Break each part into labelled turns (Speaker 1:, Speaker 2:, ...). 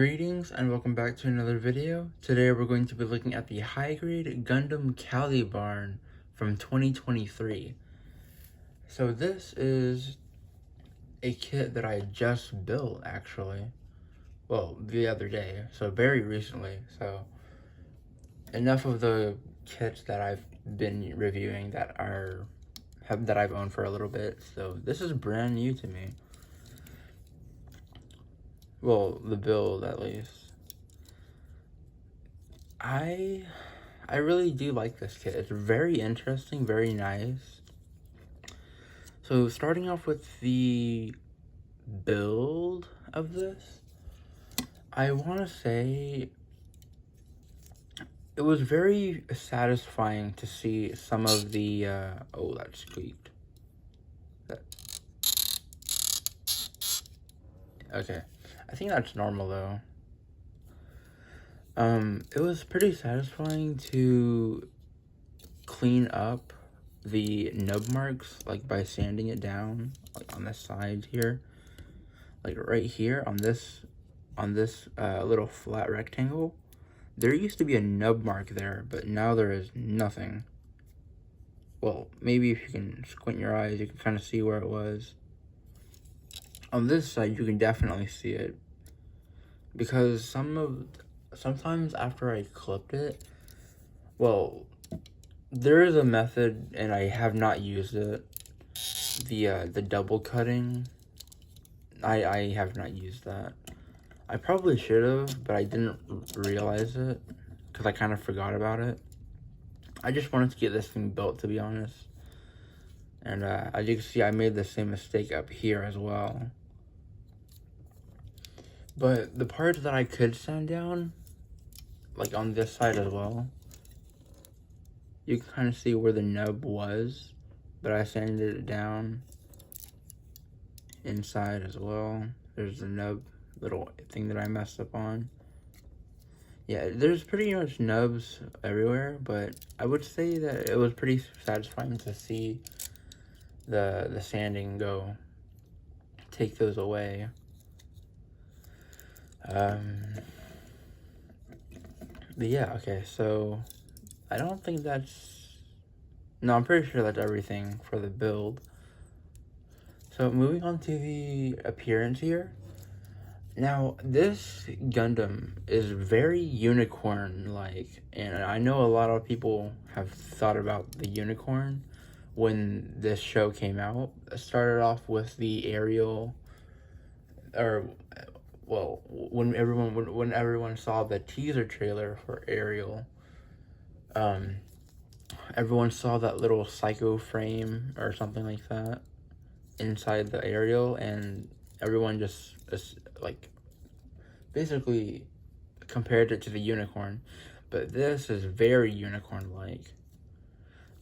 Speaker 1: Greetings and welcome back to another video. Today we're going to be looking at the high-grade Gundam Calibarn from 2023. So this is a kit that I just built actually. Well, the other day, so very recently. So enough of the kits that I've been reviewing that I've owned for a little bit. So this is brand new to me. Well, the build at least. I really do like this kit. It's very interesting, very nice. So starting off with the build of this, I want to say it was very satisfying to see some of the, oh, that squeaked. Okay, I think that's normal though. It was pretty satisfying to clean up the nub marks, like by sanding it down, like on the sides here, like right here on this little flat rectangle. There used to be a nub mark there, but now there is nothing. Well, maybe if you can squint your eyes, you can kind of see where it was. On this side, you can definitely see it, because sometimes after I clipped it, well, there is a method, and I have not used it. The double cutting, I have not used that. I probably should have, but I didn't realize it, because I kind of forgot about it. I just wanted to get this thing built, to be honest. And as you can see, I made the same mistake up here as well. But the parts that I could sand down, like on this side as well, you can kind of see where the nub was, but I sanded it down inside as well. There's the nub little thing that I messed up on. Yeah, there's pretty much nubs everywhere, but I would say that it was pretty satisfying to see the sanding go, take those away. But yeah, okay, so I don't think no, I'm pretty sure that's everything for the build. So moving on to the appearance here. Now, this Gundam is very unicorn-like, and I know a lot of people have thought about the unicorn when this show came out. It started off with the aerial, or well, when everyone saw the teaser trailer for Ariel, everyone saw that little psycho frame or something like that inside the Ariel, and everyone just like basically compared it to the unicorn. But this is very unicorn-like.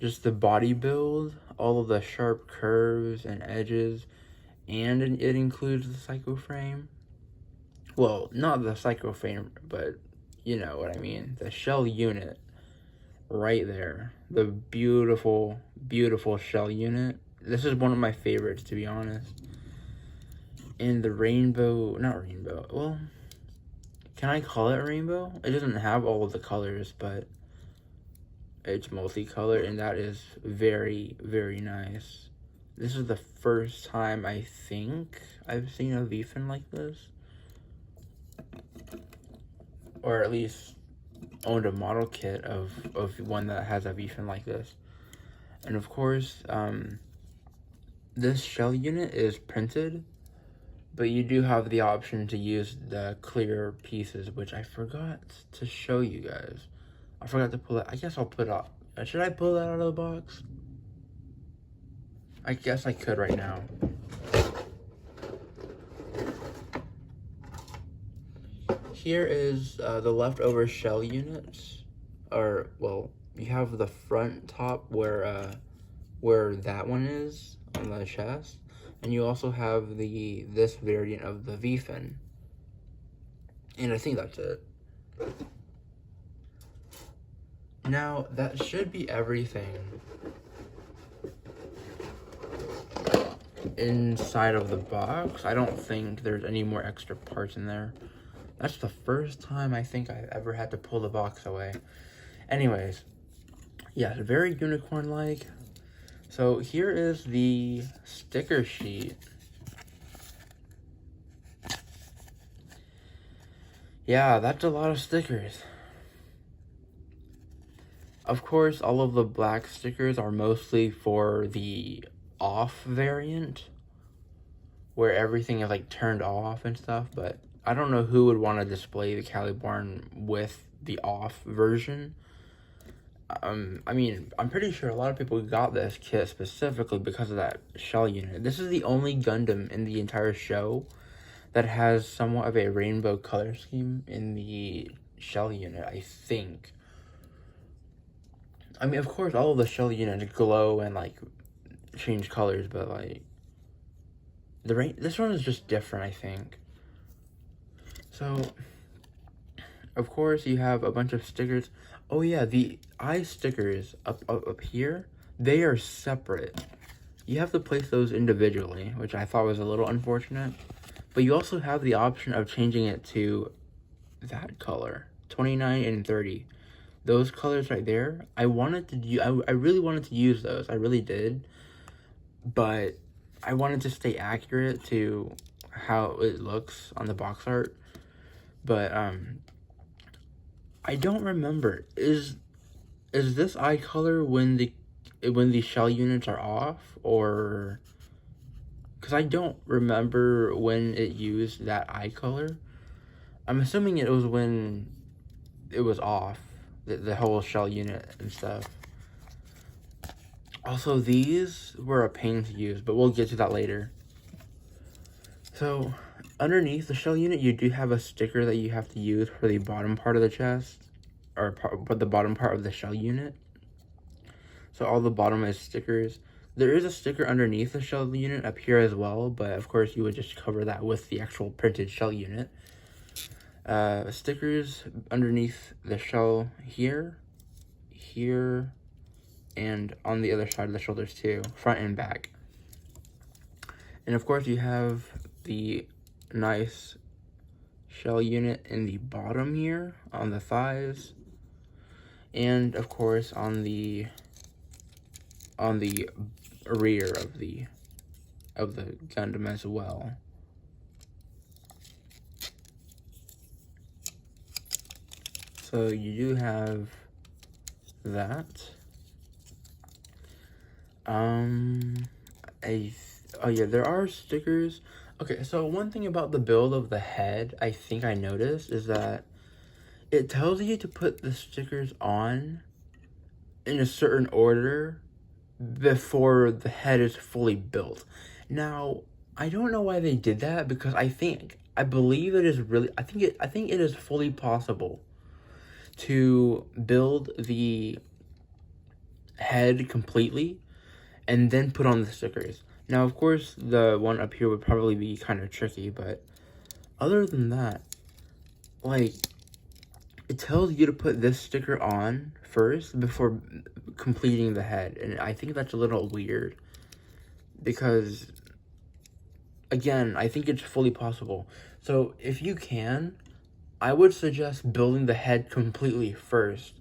Speaker 1: Just the body build, all of the sharp curves and edges, and it includes the psycho frame. Well, not the psycho frame, but you know what I mean. The shell unit right there. The beautiful, beautiful shell unit. This is one of my favorites, to be honest. And the not rainbow, well, can I call it rainbow? It doesn't have all of the colors, but it's multicolored, and that is very, very nice. This is the first time I think I've seen a V-fin like this. Or at least owned a model kit of one that has a V-fin like this. And of course, this shell unit is printed, but you do have the option to use the clear pieces, which I forgot to show you guys. I forgot to pull it. I guess I'll put it out. Should I pull that out of the box? I guess I could right now. Here is the leftover shell units, or well, you have the front top where that one is on the chest, and you also have this variant of the V-fin, and I think that's it. Now that should be everything inside of the box. I don't think there's any more extra parts in there. That's the first time I think I ever had to pull the box away. Anyways, yeah, very unicorn-like. So here is the sticker sheet. Yeah, that's a lot of stickers. Of course, all of the black stickers are mostly for the off variant, where everything is like turned off and stuff, but I don't know who would want to display the Calibarn with the off version. I mean, I'm pretty sure a lot of people got this kit specifically because of that shell unit. This is the only Gundam in the entire show that has somewhat of a rainbow color scheme in the shell unit, I think. I mean, of course, all of the shell units glow and, like, change colors, but, like, this one is just different, I think. So, of course, you have a bunch of stickers. Oh, yeah, the eye stickers up here, they are separate. You have to place those individually, which I thought was a little unfortunate. But you also have the option of changing it to that color, 29 and 30. Those colors right there, I really wanted to use those. I really did. But I wanted to stay accurate to how it looks on the box art. But I don't remember. Is this eye color when the shell units are off, or because I don't remember when it used that eye color. I'm assuming it was when it was off, the whole shell unit and stuff. Also, these were a pain to use, but we'll get to that later. So, underneath the shell unit, you do have a sticker that you have to use for the bottom part of the chest, or the bottom part of the shell unit. So all the bottom is stickers. There is a sticker underneath the shell unit up here as well, but of course you would just cover that with the actual printed shell unit. Stickers underneath the shell here, and on the other side of the shoulders too, front and back. And of course you have the nice shell unit in the bottom here, on the thighs, and of course on the rear of the Gundam as well. So you do have that. Oh yeah, there are stickers. Okay, so one thing about the build of the head, I think I noticed, is that it tells you to put the stickers on in a certain order before the head is fully built. Now, I don't know why they did that, because I think it is fully possible to build the head completely and then put on the stickers. Now, of course, the one up here would probably be kind of tricky, but other than that, like, it tells you to put this sticker on first before completing the head, and I think that's a little weird, because, again, I think it's fully possible. So, if you can, I would suggest building the head completely first,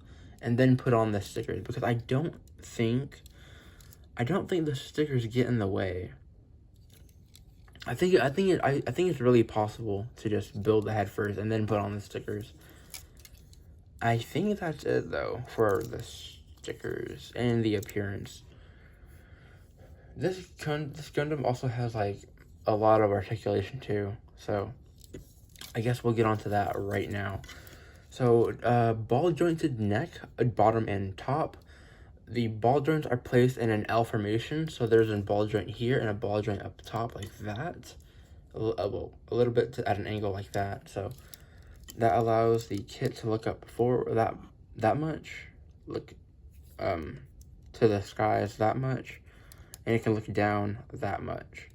Speaker 1: and then put on the stickers, because I don't think the stickers get in the way. I think it's really possible to just build the head first and then put on the stickers. I think that's it though for the stickers and the appearance. This Gundam also has like a lot of articulation too, so I guess we'll get onto that right now. So ball jointed neck, bottom and top. The ball joints are placed in an L formation, so there's a ball joint here and a ball joint up top like that. A little bit at an angle like that, so that allows the kit to look up for that much, look to the skies that much, and it can look down that much.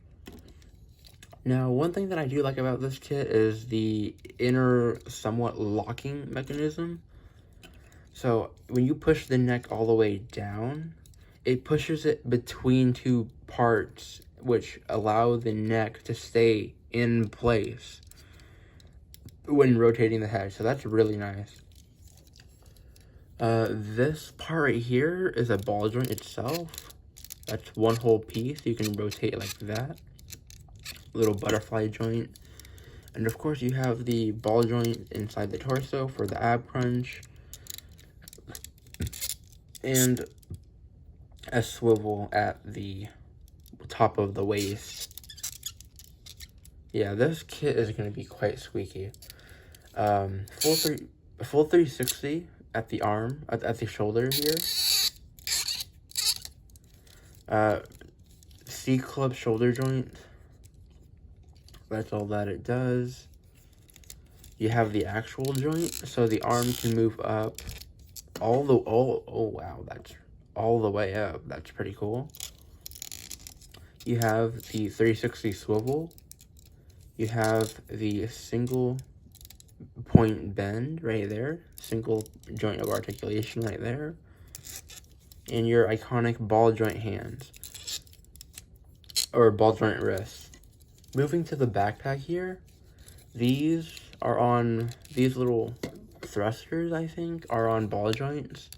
Speaker 1: Now, one thing that I do like about this kit is the inner somewhat locking mechanism. So when you push the neck all the way down, it pushes it between two parts, which allow the neck to stay in place. when rotating the head, so that's really nice. This part right here is a ball joint itself. That's one whole piece. You can rotate like that. Little butterfly joint. And of course you have the ball joint inside the torso for the ab crunch. And a swivel at the top of the waist. Yeah, this kit is going to be quite squeaky. Full 360 at the arm, at the shoulder here. C-club shoulder joint. That's all that it does. You have the actual joint, so the arm can move up oh wow, that's all the way up. That's pretty cool. You have the 360 swivel. You have the single point bend right there, single joint of articulation right there, and your iconic ball joint hands, or ball joint wrists. Moving to the backpack here, these little thrusters, I think, are on ball joints.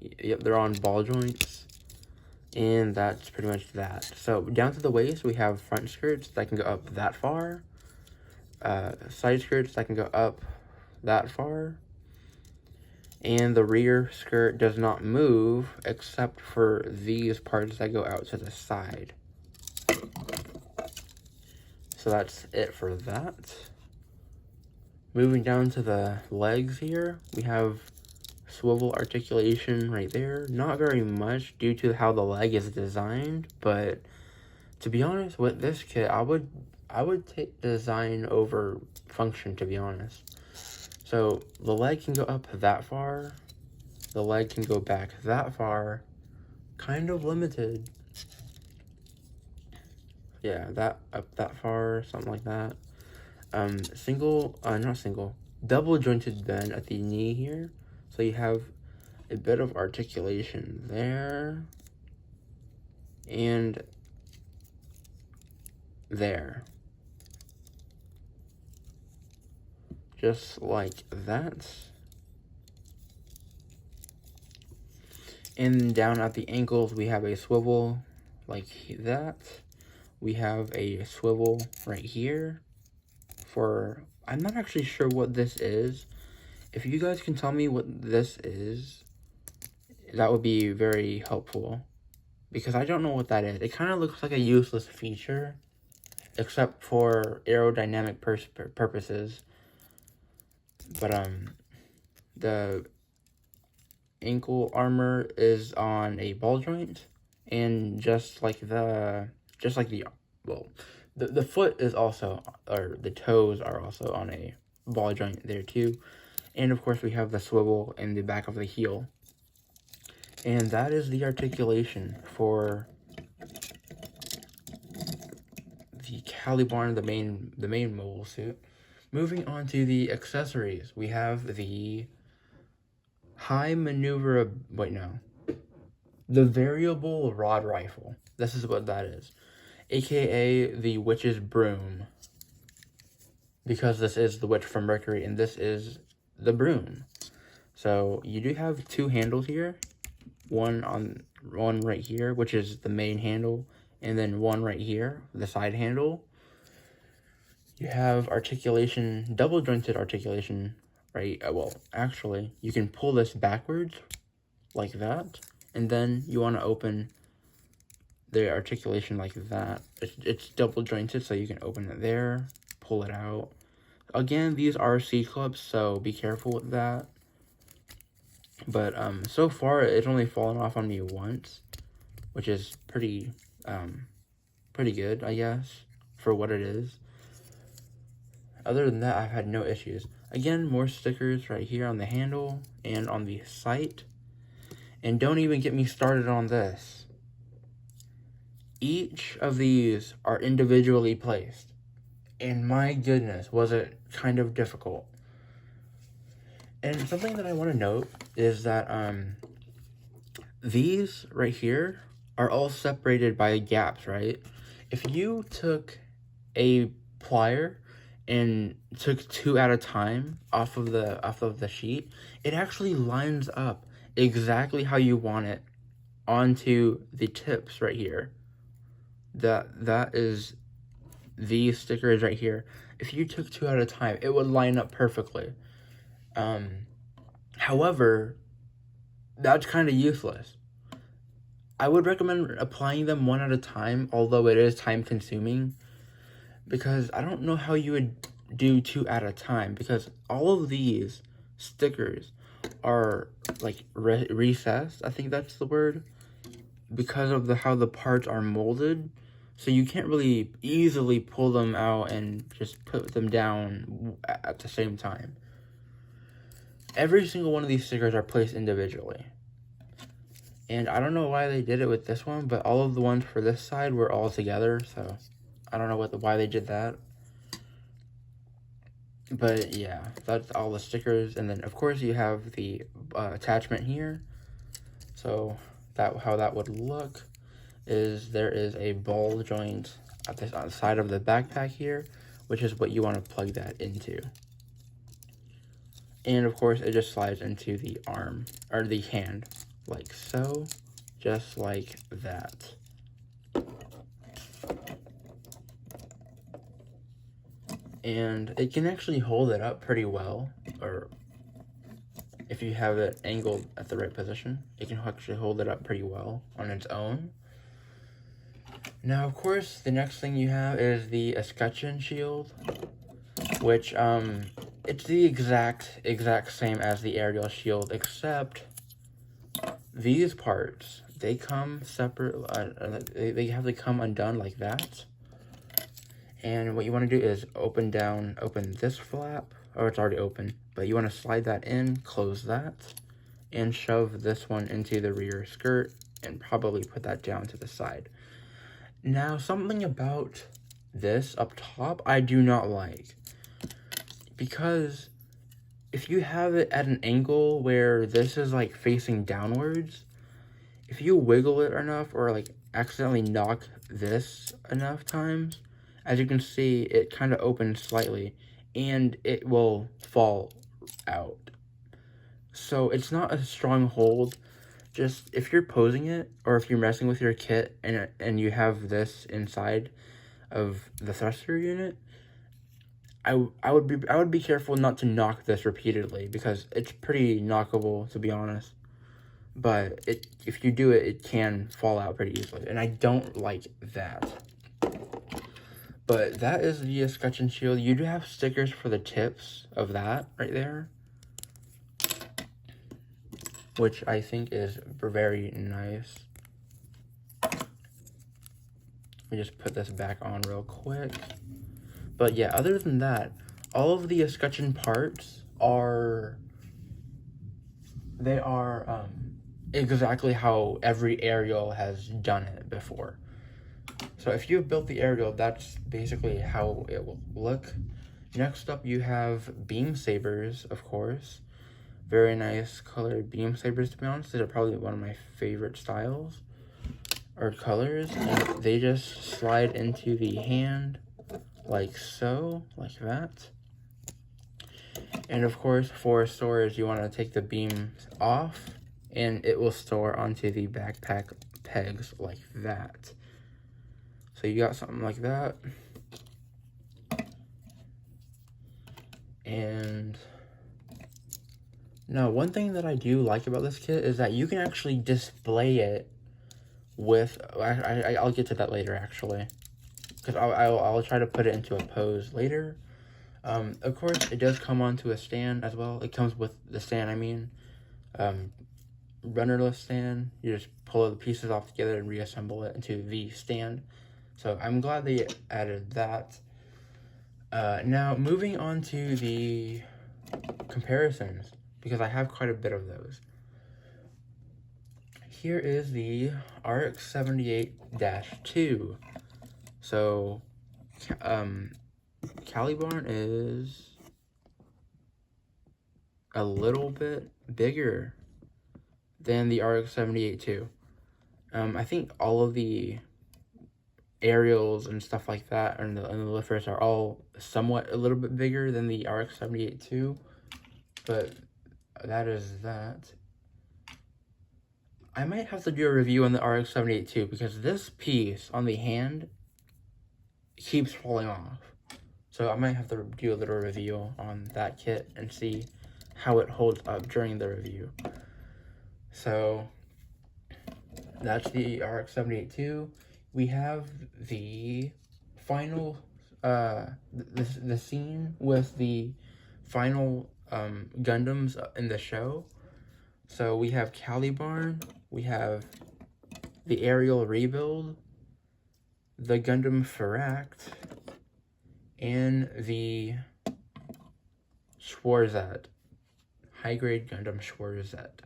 Speaker 1: Yep, they're on ball joints. And that's pretty much that. So down to the waist, we have front skirts that can go up that far. Side skirts that can go up that far. And the rear skirt does not move except for these parts that go out to the side. So that's it for that. Moving down to the legs here, we have swivel articulation right there. Not very much due to how the leg is designed, but to be honest, with this kit, I would take design over function, to be honest. So the leg can go up that far, the leg can go back that far, kind of limited. Yeah, that up that far, something like that. Double jointed bend at the knee here. So you have a bit of articulation there and there. Just like that. And down at the ankles, we have a swivel like that. We have a swivel right here for, I'm not actually sure what this is. If you guys can tell me what this is, that would be very helpful, because I don't know what that is. It kind of looks like a useless feature, except for aerodynamic purposes. But the ankle armor is on a ball joint, and just like the foot is also, or the toes are also on a ball joint there too. And of course we have the swivel in the back of the heel. And that is the articulation for the Calibarn, the main mobile suit. Moving on to the accessories, we have the the variable rod rifle. This is what that is, aka the witch's broom, because this is the witch from Mercury and this is the broom. So you do have two handles here, one right here, which is the main handle, and then one right here, the side handle. You have articulation, double jointed articulation, right? Well, actually, you can pull this backwards like that, and then you want to open the articulation like that. It's double jointed, so you can open it there, pull it out. Again, these are C-clubs, so be careful with that. But so far, it's only fallen off on me once, which is pretty good, I guess, for what it is. Other than that, I've had no issues. Again, more stickers right here on the handle and on the sight. And don't even get me started on this. Each of these are individually placed. And my goodness, was it kind of difficult. And something that I want to note is that these right here are all separated by gaps, right? If you took a plier and took 2 at a time off of the sheet, it actually lines up exactly how you want it onto the tips right here. That is these stickers right here. If you took 2 at a time, it would line up perfectly. However, that's kind of useless. I would recommend applying them 1 at a time, although it is time consuming, because I don't know how you would do 2 at a time, because all of these stickers are like recessed, I think that's the word, because of how the parts are molded. So you can't really easily pull them out and just put them down at the same time. Every single one of these stickers are placed individually. And I don't know why they did it with this one, but all of the ones for this side were all together, so I don't know why they did that. But yeah, that's all the stickers. And then of course you have the attachment here. So how that would look is there is a ball joint on the side of the backpack here, which is what you want to plug that into. And of course it just slides into the arm, or the hand, like so, just like that. And it can actually hold it up pretty well, or if you have it angled at the right position, it can actually hold it up pretty well on its own. Now, of course, the next thing you have is the escutcheon shield, which, it's the exact same as the aerial shield, except these parts, they come separate, they have to come undone like that. And what you want to do is open this flap, or it's already open, but you want to slide that in, close that, and shove this one into the rear skirt, and probably put that down to the side. Now, something about this up top I do not like, because if you have it at an angle where this is like facing downwards, if you wiggle it enough or like accidentally knock this enough times, as you can see, it kind of opens slightly and it will fall out. So it's not a strong hold. Just if you're posing it, or if you're messing with your kit and you have this inside of the thruster unit, I would be careful not to knock this repeatedly, because it's pretty knockable, to be honest. But if you do it, it can fall out pretty easily, and I don't like that. But that is the escutcheon shield. You do have stickers for the tips of that right there, which I think is very nice. Let me just put this back on real quick. But yeah, other than that, all of the escutcheon parts are exactly how every aerial has done it before. So if you've built the aerial, that's basically how it will look. Next up, you have beam sabers, of course. Very nice colored beam sabers, to be honest. These are probably one of my favorite styles or colors. And they just slide into the hand like so, like that. And of course, for storage, you want to take the beams off and it will store onto the backpack pegs like that. So you got something like that. And now, one thing that I do like about this kit is that you can actually display it with, I'll get to that later actually, because I'll try to put it into a pose later. Of course, it does come onto a stand as well. It comes with the stand, I mean, runnerless stand. You just pull the pieces off together and reassemble it into the stand. So I'm glad they added that. Now, moving on to the comparisons, because I have quite a bit of those. Here is the RX 78-2. So, Calibarn is a little bit bigger than the RX 78-2. I think all of the aerials and stuff like that, and the lifters are all somewhat a little bit bigger than the RX-78 II, but that is that. I might have to do a review on the RX-78 II because this piece on the hand keeps falling off. So I might have to do a little review on that kit and see how it holds up during the review. So that's the RX-78 II. We have the final, the scene with the final Gundams in the show. So we have Calibarn, we have the aerial rebuild, the Gundam Ferract, and the Schwarzette, high-grade Gundam Schwarzette.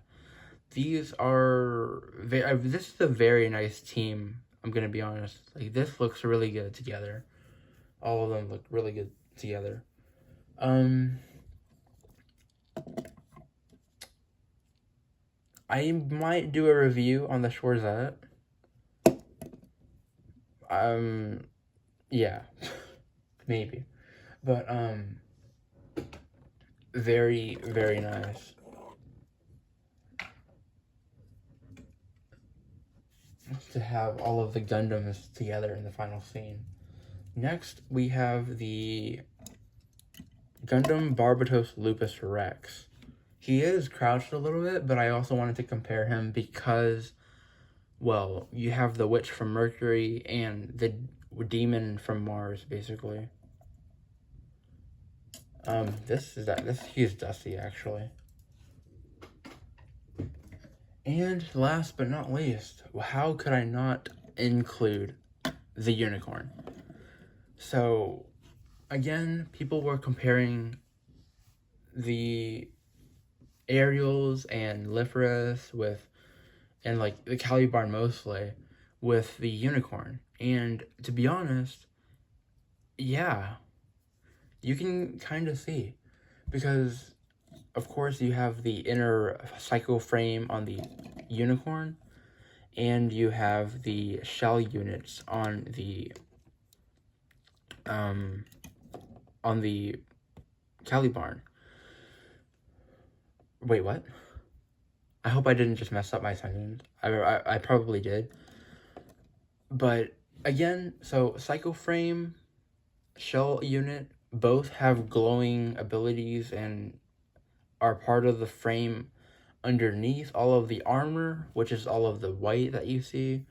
Speaker 1: These are, this is a very nice team, I'm going to be honest. Like, this looks really good together. All of them look really good together. I might do a review on the Schwarzette. Yeah, maybe. But, very, very nice. To have all of the Gundams together in the final scene. Next, we have the Gundam Barbatos Lupus Rex. He is crouched a little bit, but I also wanted to compare him because, well, you have the witch from Mercury and the demon from Mars, basically. He's dusty, actually. And last but not least, how could I not include the unicorn? So, again, people were comparing the aerials and Lifrith and like the Calibarn mostly, with the unicorn. And to be honest, yeah, you can kind of see, because of course you have the inner psycho frame on the unicorn, and you have the shell units on the Calibarn. Wait, what? I hope I didn't just mess up my sentence. I probably did. But again, so Psycho Frame, Shell Unit, both have glowing abilities and are part of the frame underneath all of the armor, which is all of the white that you see.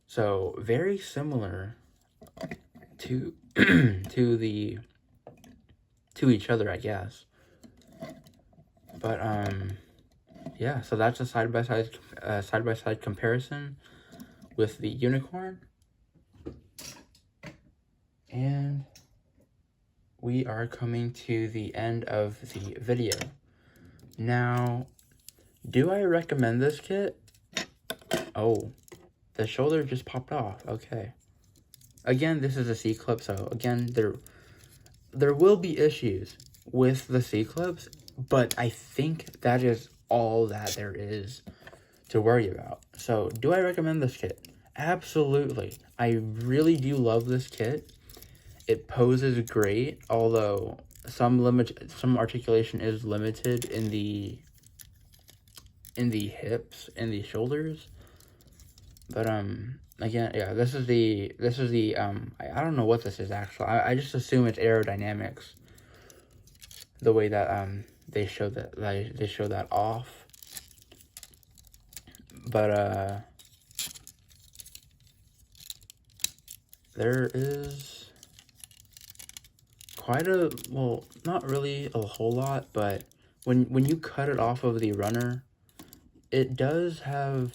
Speaker 1: So very similar to to each other, I guess. But yeah, so that's a side-by-side comparison with the unicorn. And we are coming to the end of the video. Now, do I recommend this kit? Oh, the shoulder just popped off. Okay. Again, this is a C-clip, so again, there will be issues with the C-clips, but I think that is all that there is to worry about. So, do I recommend this kit? Absolutely. I really do love this kit. It poses great, although some articulation is limited in the hips and the shoulders. But again, yeah, this is the I don't know what this is actually. I just assume it's aerodynamics. The way that they show that off. But there is quite a, well, not really a whole lot, but when you cut it off of the runner, it does have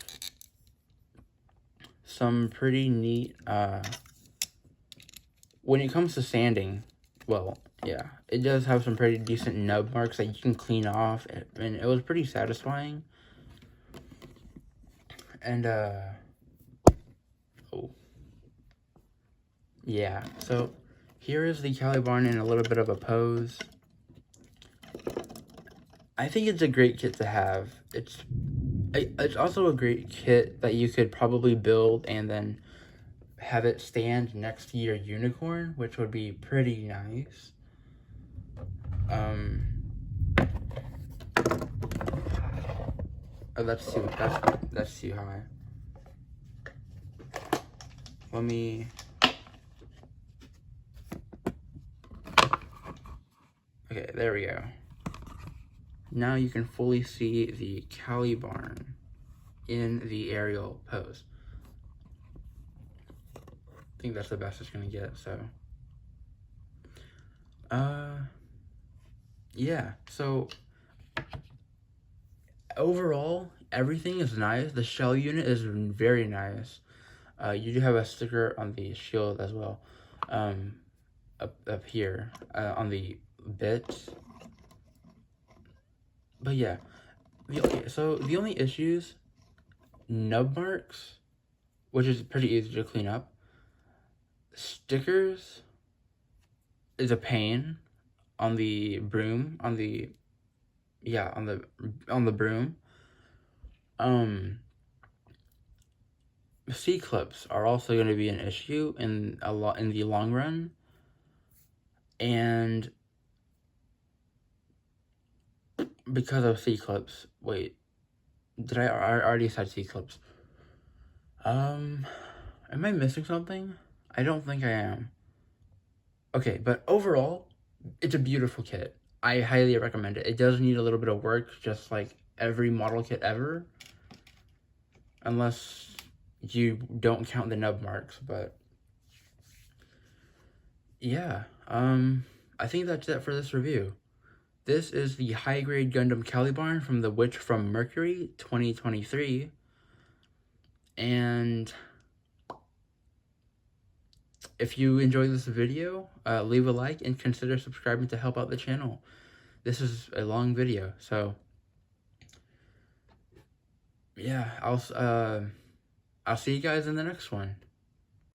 Speaker 1: some pretty neat, when it comes to sanding, well, yeah, it does have some pretty decent nub marks that you can clean off, and it was pretty satisfying. And, oh, yeah, so here is the Calibarn in a little bit of a pose. I think it's a great kit to have. It's also a great kit that you could probably build and then have it stand next to your unicorn, which would be pretty nice. Oh, that's too high. Let me. Okay, there we go. Now you can fully see the Calibarn in the aerial pose. I think that's the best it's gonna get, so. Yeah, so overall, everything is nice. The shell unit is very nice. You do have a sticker on the shield as well, up here, on the bit. But yeah, so the only issues, nub marks, which is pretty easy to clean up. Stickers is a pain on the broom, on the broom. C-clips are also going to be an issue in the long run, and because of C-clips, wait, did I already said C-clips? Am I missing something? I don't think I am. Okay, but overall, it's a beautiful kit. I highly recommend it. It does need a little bit of work, just like every model kit ever, unless you don't count the nub marks, but yeah, I think that's it for this review. This is the high-grade Gundam Calibarn from The Witch from Mercury 2023, and if you enjoyed this video, leave a like and consider subscribing to help out the channel. This is a long video, so yeah, I'll see you guys in the next one.